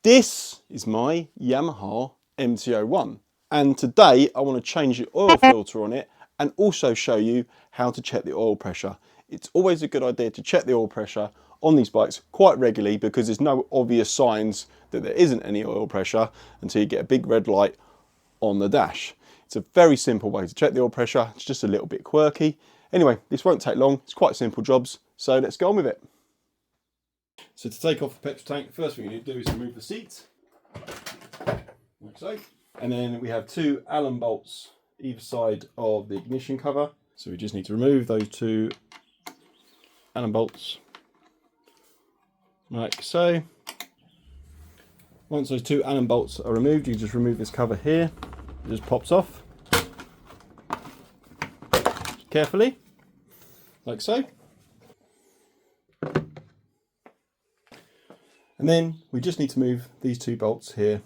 This is my Yamaha MT-01 and today I want to change the oil filter on it and also show you how to check the oil pressure. It's always a good idea to check the oil pressure on these bikes quite regularly because there's no obvious signs that there isn't any oil pressure until you get a big red light on the dash. It's a very simple way to check the oil pressure. It's just a little bit quirky. Anyway, this won't take long. It's quite simple jobs, so let's get on with it. So to take off the petrol tank, the first thing you need to do is remove the seat, like so. And then we have two Allen bolts either side of the ignition cover. So we just need to remove those two Allen bolts, like so. Once those two Allen bolts are removed, you just remove this cover here. It just pops off, carefully, like so. And then we just need to move these two bolts here.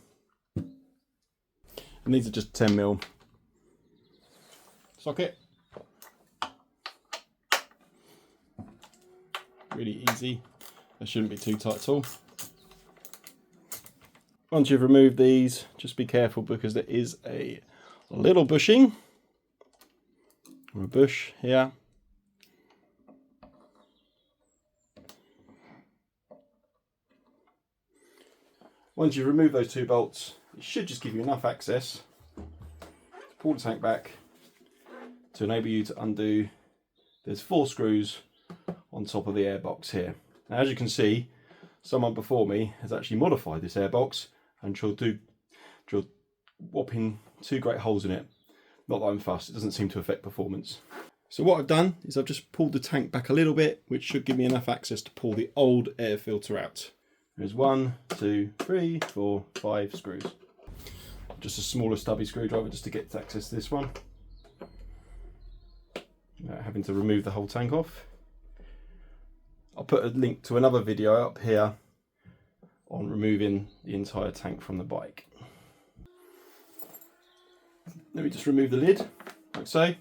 And these are just 10mm socket. Really easy. They shouldn't be too tight at all. Once you've removed these, just be careful because there is a little bushing, or a bush here. Once you remove those two bolts, it should just give you enough access to pull the tank back to enable you to undo. There's 4 screws on top of the airbox here. Now, as you can see, someone before me has actually modified this airbox and drilled whopping 2 great holes in it. Not that I'm fussed, it doesn't seem to affect performance. So what I've done is I've just pulled the tank back a little bit, which should give me enough access to pull the old air filter out. There's 1, 2, 3, 4, 5 screws. Just a smaller stubby screwdriver just to get access to this one. Without having to remove the whole tank off. I'll put a link to another video up here on removing the entire tank from the bike. Let me just remove the lid, like so.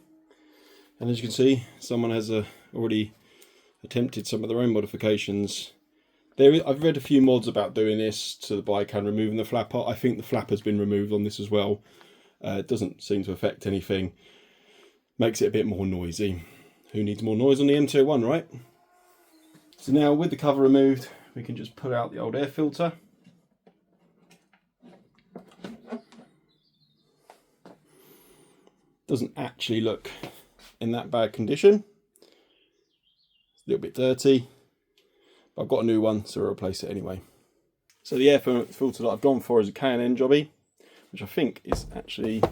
And as you can see, someone has already attempted some of their own modifications. I've read a few mods about doing this to the bike and removing the flapper. I think the flapper's been removed on this as well. It doesn't seem to affect anything. Makes it a bit more noisy. Who needs more noise on the MT-01, right? So now with the cover removed, we can just pull out the old air filter. Doesn't actually look in that bad condition. It's a little bit dirty. I've got a new one, so I'll replace it anyway. So the air filter that I've gone for is a K&N jobby, which I think is actually the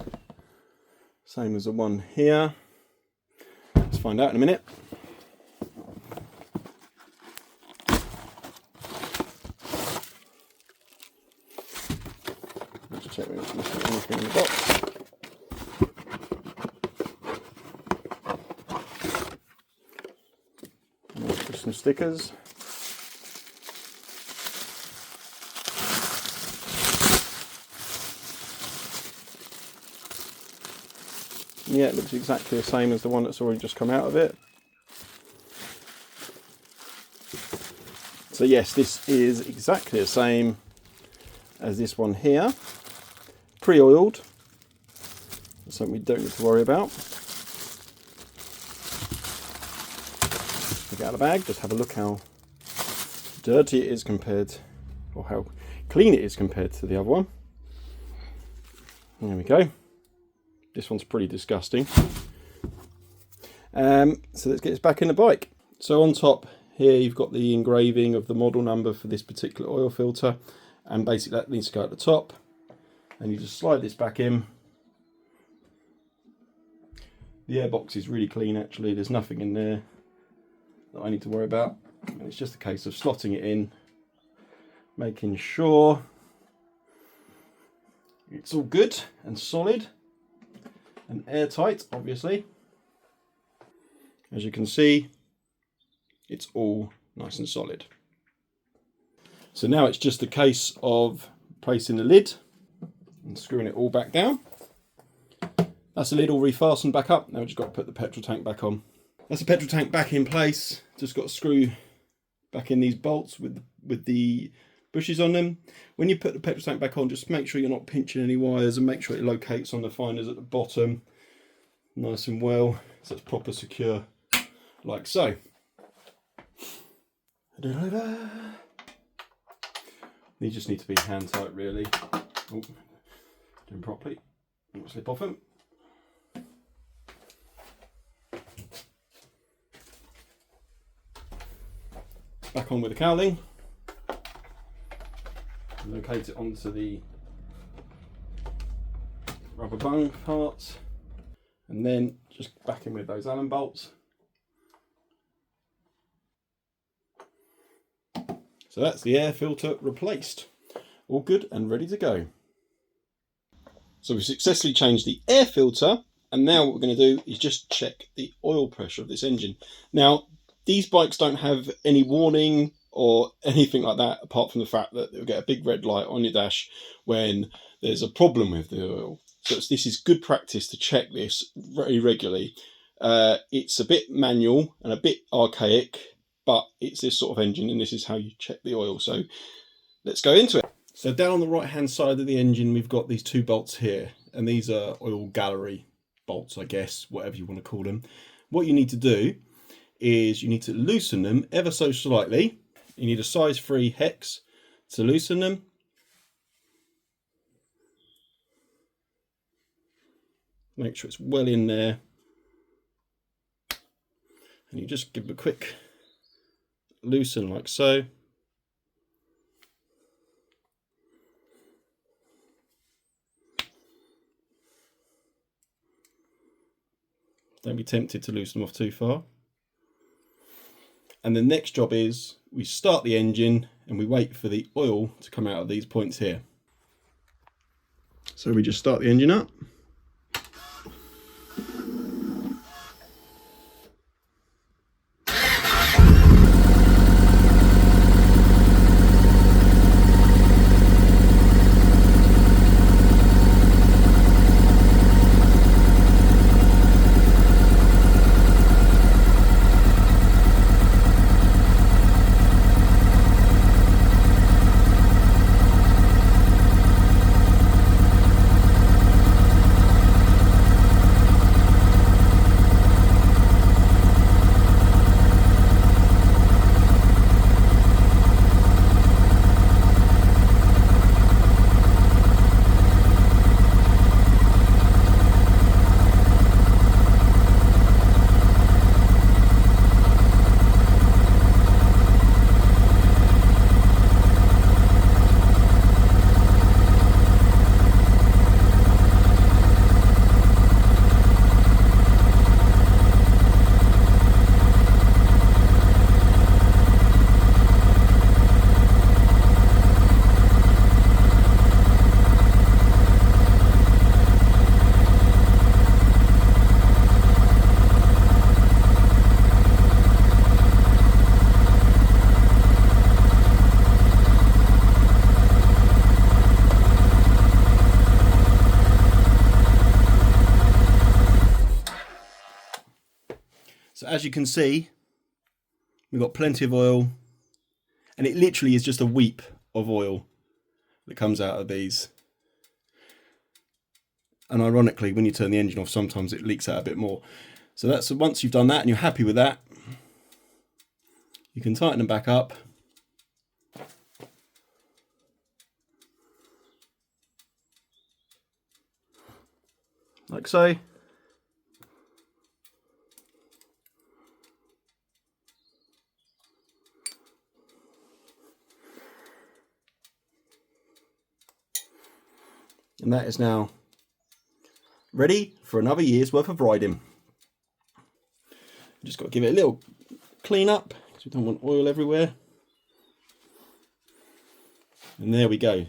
same as the one here. Let's find out in a minute. Let's check if there's missing anything in the box. And just some stickers. Yeah, it looks exactly the same as the one that's already just come out of it. So yes, this is exactly the same as this one here. Pre-oiled. That's something we don't need to worry about. Take it out of the bag, just have a look how dirty it is compared, or how clean it is compared to the other one. There we go. This one's pretty disgusting. So let's get this back in the bike. So on top here you've got the engraving of the model number for this particular oil filter, and basically that needs to go at the top. And you just slide this back in. The airbox is really clean actually, there's nothing in there that I need to worry about. And it's just a case of slotting it in, making sure it's all good and solid. And airtight, obviously. As you can see, it's all nice and solid. So now it's just a case of placing the lid and screwing it all back down. That's the lid all refastened back up. Now we've just got to put the petrol tank back on. That's the petrol tank back in place. Just got to screw back in these bolts with the bushes on them. When you put the petrol tank back on, just make sure you're not pinching any wires, and make sure it locates on the finders at the bottom nice and well, so it's proper secure, like so. These just need to be hand tight, really. Oh, doing properly, don't slip off them. Back on with the cowling. Locate it onto the rubber bung parts, and then just back in with those Allen bolts. So that's the air filter replaced. All good and ready to go. So we've successfully changed the air filter, and now what we're going to do is just check the oil pressure of this engine. Now, these bikes don't have any warning or anything like that, apart from the fact that you'll get a big red light on your dash when there's a problem with the oil. So this is good practice to check this very regularly. It's a bit manual and a bit archaic, but it's this sort of engine, and this is how you check the oil. So let's go into it. So down on the right hand side of the engine, we've got these two bolts here, and these are oil gallery bolts, I guess, whatever you want to call them. What you need to do is you need to loosen them ever so slightly. You need a size 3 hex to loosen them. Make sure it's well in there. And you just give it a quick loosen like so. Don't be tempted to loosen them off too far. And the next job is we start the engine and we wait for the oil to come out of these points here. So we just start the engine up. So as you can see, we've got plenty of oil, and it literally is just a weep of oil that comes out of these. And ironically, when you turn the engine off, sometimes it leaks out a bit more. So that's once you've done that and you're happy with that, you can tighten them back up. Like so. And that is now ready for another year's worth of riding. Just got to give it a little clean up because we don't want oil everywhere. And there we go.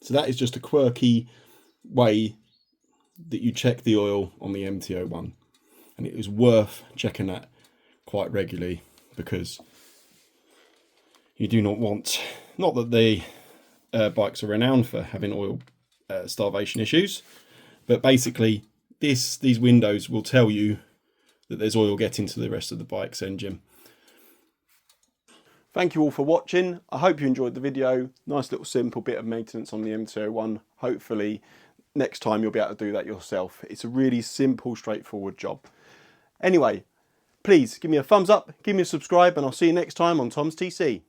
So that is just a quirky way that you check the oil on the MT-01. And it is worth checking that quite regularly, because you do not want, not that the bikes are renowned for having oil starvation issues, but basically these windows will tell you that there's oil getting to the rest of the bike's engine. Thank you all for watching. I hope you enjoyed the video. Nice little simple bit of maintenance on the MT-01. Hopefully next time you'll be able to do that yourself. It's a really simple, straightforward job. Anyway, please give me a thumbs up, give me a subscribe, and I'll see you next time on Tom's TC.